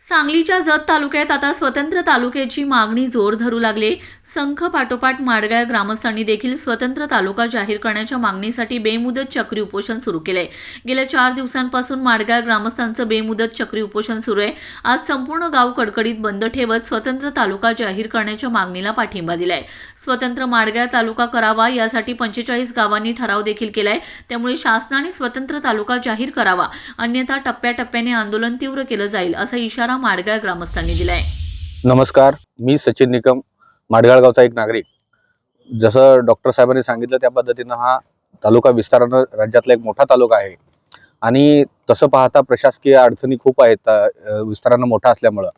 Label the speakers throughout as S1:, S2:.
S1: सांगलीच्या जत तालुक्यात आता स्वतंत्र तालुक्याची मागणी जोर धरू लागली। संख पाठोपाठ माडगाळ ग्रामस्थांनी देखील स्वतंत्र तालुका जाहीर करण्याच्या मागणीसाठी बेमुदत चक्री उपोषण सुरू केले। गेल्या 4 दिवसांपासून माडगाळ ग्रामस्थांचं बेमुदत चक्री उपोषण सुरू आहे। आज संपूर्ण गाव कडकडीत बंद ठेवत स्वतंत्र तालुका जाहीर करण्याच्या मागणीला पाठिंबा दिलाय। स्वतंत्र माडगाळ तालुका करावा यासाठी 45 गावांनी ठराव देखील केलाय। त्यामुळे शासनाने स्वतंत्र तालुका जाहीर करावा, अन्यथा टप्प्याटप्प्याने आंदोलन तीव्र केलं जाईल असा इशारा माडगाळ ग्रामस्थांनी दिलाय।
S2: नमस्कार, मी सचिन निकम, माडगाळ गावचा एक नागरिक। जसं डॉक्टर साहेबांनी सांगितलं त्या पद्धतीनं हा तालुका विस्तारानं राज्यातला एक मोठा तालुका आहे आणि तसं पाहता प्रशासकीय अडचणी खूप आहेत विस्तारानं मोठा असल्यामुळे।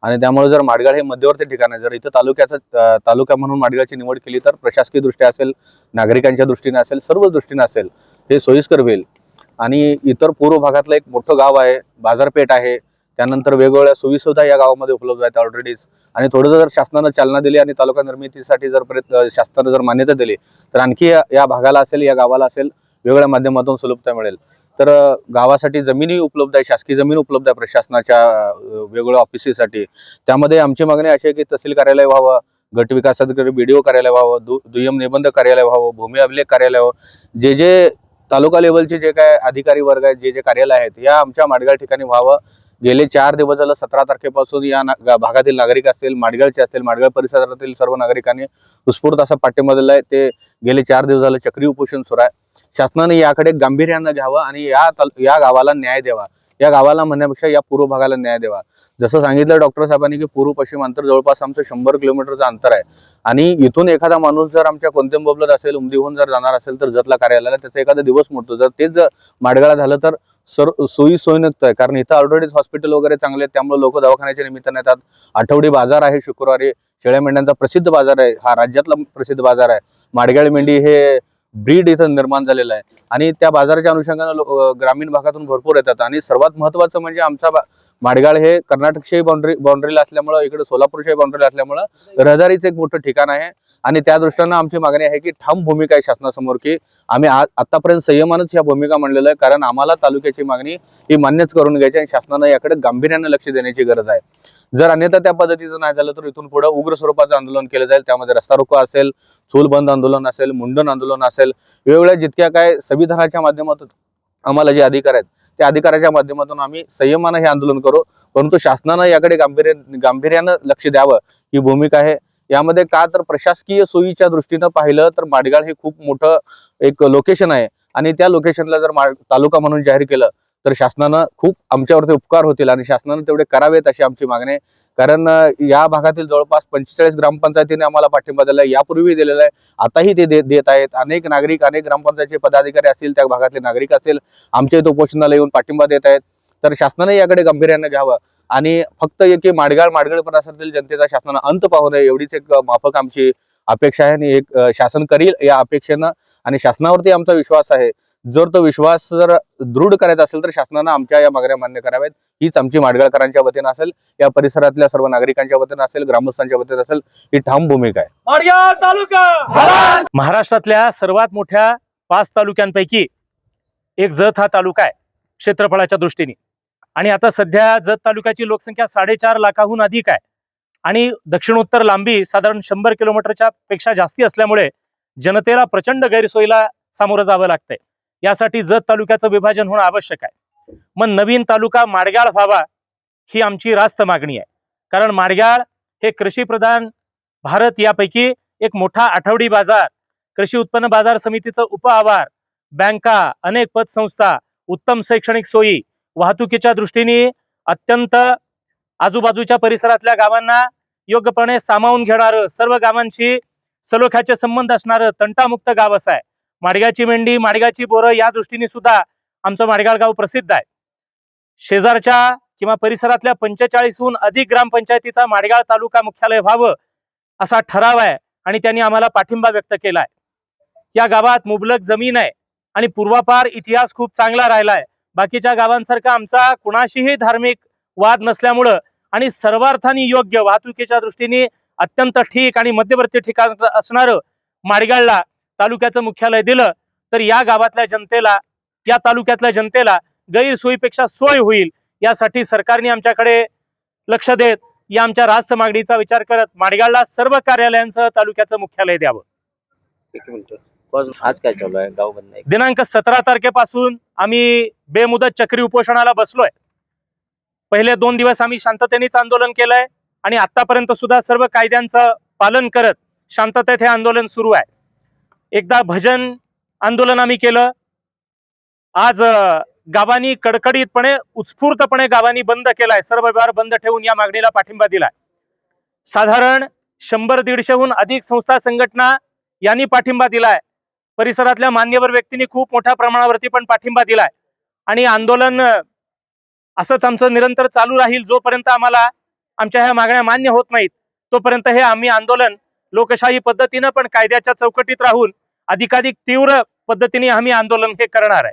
S2: आणि त्यामुळे जर माडगाळ हे मध्यवर्ती ठिकाण आहे, जर इथं तालुका म्हणून माडगाळची निवड केली तर प्रशासकीय दृष्ट्या असेल, नागरिकांच्या दृष्टीने असेल, सर्व दृष्टीने असेल हे सोयीस्कर होईल। आणि इतर पूर्व भागातलं एक मोठं गाव आहे, बाजारपेठ आहे, त्यानंतर वेगवेगळ्या सोयीसुविधा या गावामध्ये उपलब्ध आहेत ऑलरेडीच। आणि थोडं जर शासनानं चालना दिली आणि तालुका निर्मितीसाठी जर शासनानं जर मान्यता दिली तर आणखी या भागाला असेल, या गावाला असेल, वेगवेगळ्या माध्यमातून सुलभता मिळेल। तर गावासाठी जमिनी उपलब्ध आहे, शासकीय जमीन उपलब्ध आहे प्रशासनाच्या वेगवेगळ्या ऑफिससाठी। त्यामध्ये आमची मागणी अशी आहे की तहसील कार्यालय व्हावं, गट विकास अधिकारी BDO कार्यालय व्हावं, दुय्यम निबंध कार्यालय व्हावं, भूमी अभिलेख कार्यालय व्हावं। जे तालुका लेवलचे जे काय अधिकारी वर्ग आहेत, जे कार्यालय आहेत, या आमच्या माडगाळ ठिकाणी व्हावं। गेले 4 दिवस झालं 17 तारखेपासून या भागातील नागरिक असतील, माडगाळचे असतील, माडगाळ परिसरातील सर्व नागरिकांनी उत्स्फूर्त असा पाठिंबा दिला आहे। ते गेले 4 दिवस झालं चक्री उपोषण सुरू आहे। शासनाने याकडे गांभीर्यानं घ्यावं आणि या गावाला न्याय द्यावा। या गावाला म्हणण्यापेक्षा या पूर्व भागाला न्याय द्यावा। जसं सांगितलं डॉक्टर साहेबांनी की पूर्व पश्चिम अंतर जवळपास आमचं 100 किलोमीटरचं अंतर आहे आणि इथून एखादा माणूस जर आमच्या कोणत्या बोबलत असेल, उमदीहून जर जाणार असेल तर जतला कार्यालयाला त्याचा एखादा दिवस मोडतो। जर तेच माडगाळा झालं तर सोयीनक्त आहे, कारण इथं ऑलरेडीच हॉस्पिटल वगैरे चांगले आहेत, त्यामुळे लोक दवाखान्याच्या निमित्ताने येतात। आठवडी बाजार आहे, शुक्रवारी शेळ्या मेंढ्यांचा प्रसिद्ध बाजार आहे, हा राज्यातला प्रसिद्ध बाजार आहे। माडगाळ मेंढी हे ब्रीड इथं निर्माण झालेलं आहे आणि त्या बाजाराच्या अनुषंगाने ग्रामीण भागातून भरपूर येतात। आणि सर्वात महत्त्वाचं म्हणजे आमचा माडगाळ हे कर्नाटकशी बाउंड्रीला असल्यामुळे, इकडे सोलापूरशी बाउंड्रीला असल्यामुळे रहदारीचं एक मोठं ठिकाण आहे। आणि त्या दृष्टीनं आमची मागणी आहे की ठाम भूमिका आहे शासनासमोर की आम्ही आतापर्यंत संयमानच या भूमिका मांडलेलं आहे, कारण आम्हाला तालुक्याची मागणी ही मान्यच करून घ्यायची आणि शासनानं याकडे गांभीर्यानं लक्ष देण्याची गरज आहे। जर अन्यथा त्या पद्धतीचं नाही झालं तर इथून पुढे उग्र स्वरूपाचं आंदोलन केलं जाईल। त्यामध्ये रस्ता रोको असेल, चूल बंद आंदोलन असेल, मुंडन आंदोलन असेल, वेगवेगळ्या जितक्या काय संविधानाच्या माध्यमातून आम्हाला जे अधिकार आहेत त्या अधिकाराच्या माध्यमातून आम्ही संयमानं हे आंदोलन करू, परंतु शासनानं याकडे गांभीर्यानं लक्ष द्यावं ही भूमिका आहे। यामध्ये का तर प्रशासकीय सोयीच्या दृष्टीनं पाहिलं तर माडगाळ हे खूप मोठं एक लोकेशन आहे आणि त्या लोकेशनला जर तालुका म्हणून जाहीर केलं तर शासनानं खूप आमच्यावरती उपकार होतील आणि शासनानं तेवढे करावेत अशी आमची मागणी आहे। कारण या भागातील जवळपास 45 ग्रामपंचायतीने आम्हाला पाठिंबा दिला आहे, यापूर्वी दिलेला आहे, आताही ते देत आहेत। अनेक नागरिक, अनेक ग्रामपंचायतचे पदाधिकारी असतील, त्या भागातले नागरिक असतील, आमच्या इथं उपोषणाला येऊन पाठिंबा देत आहेत। तर शासनाने याकडे गांभीर्यानं घ्यावं आणि फक्त एक माडगाळ परिसरातील जनतेचा शासनानं अंत पाहू नये एवढीच एक माफक आमची अपेक्षा आहे आणि एक शासन करील या अपेक्षेनं आणि शासनावरती आमचा विश्वास आहे। जर तो विश्वास जर दृढ करायचा असेल तर शासनानं आमच्या या मागण्या मान्य कराव्यात हीच आमची माडगाळकरांच्या वतीनं असेल, या परिसरातल्या सर्व नागरिकांच्या वतीनं असेल, ग्रामस्थांच्या वतीनं असेल, ही ठाम भूमिका आहे।
S3: माडगाळ तालुका महाराष्ट्रातल्या सर्वात मोठ्या 5 तालुक्यांपैकी एक जत हा तालुका आहे क्षेत्रफळाच्या दृष्टीने। आणि आता सध्या जत तालुक्याची लोकसंख्या 4.5 लाखाहून अधिक आहे आणि दक्षिणोत्तर लांबी साधारण 100 किलोमीटरच्या पेक्षा जास्ती असल्यामुळे जनतेला प्रचंड गैरसोयीला सामोरं जावं लागतंय। यासाठी जत तालुक्याचं विभाजन होणं आवश्यक आहे। मग नवीन तालुका माडगाळ व्हावा ही आमची रास्त मागणी आहे, कारण माडगाळ हे कृषीप्रधान भारत यापैकी एक मोठा आठवडी बाजार, कृषी उत्पन्न बाजार समितीचं उपआवार, बँका, अनेक पतसंस्था, उत्तम शैक्षणिक सोयी, वाहतुकीच्या दृष्टीने अत्यंत आजूबाजूच्या परिसरातल्या गावांना योग्यपणे सामावून घेणारं, सर्व गावांशी सलोख्याचे संबंध असणारं तंटामुक्त गाव असं आहे। माडगाळची मेंढी, माडगाळची बोरं या दृष्टीने सुद्धा आमचं माडगाळ गाव प्रसिद्ध आहे। शेजारच्या किंवा परिसरातल्या 45हून अधिक ग्रामपंचायतीचा माडगाळ तालुका मुख्यालय व्हावं असा ठराव आहे आणि त्यांनी आम्हाला पाठिंबा व्यक्त केलाय। या गावात मुबलक जमीन आहे आणि पूर्वापार इतिहास खूप चांगला राहिलाय। बाकीच्या गावांसारखा आमचा कुणाशीही धार्मिक वाद नसल्यामुळं आणि सर्वार्थाने योग्य, वाहतुकीच्या दृष्टीने अत्यंत ठीक आणि मध्यवर्ती ठिकाण असणारं माडगाळला तालुक्याचं मुख्यालय दिलं तर या गावातल्या जनतेला, या तालुक्यातल्या जनतेला गैरसोयीपेक्षा सोय होईल। यासाठी सरकारने आमच्याकडे लक्ष देत या आमच्या रास्त मागणीचा विचार करत माडगाळला सर्व कार्यालयांसह तालुक्याचं मुख्यालय द्यावं.
S4: एक मिनिट पण आज काय चालू आहे गाव बंद आहे
S3: दिनांक 17 तारखेपासून आम्ही बेमुदत चक्री उपोषणाला बसलोय. पहिले 2 दिवस आम्ही शांततेनेच आंदोलन केलंय आणि आतापर्यंत सुद्धा सर्व कायद्यांचं पालन करत शांततेत हे आंदोलन सुरू आहे. एकदा भजन आंदोलन आम्ही केलं. आज गावांनी कडकडीतपणे उत्स्फूर्तपणे गावांनी बंद केलाय, सर्व व्यवहार बंद ठेवून या मागणीला पाठिंबा दिलाय. साधारण 100-150हून अधिक संस्था संघटना यांनी पाठिंबा दिलाय. परिसरातल्या मान्यवर व्यक्तींनी खूप मोठ्या प्रमाणावरती पण पाठिंबा दिलाय आणि आंदोलन असंच आमचं निरंतर चालू राहील. जोपर्यंत आम्हाला आमच्या ह्या मागण्या मान्य होत नाहीत तोपर्यंत हे आम्ही आंदोलन लोकशाही पद्धतीनं पण कायद्याच्या चौकटीत राहून अधिकाधिक तीव्र पद्धतीने आम्ही आंदोलन हे करणार आहे.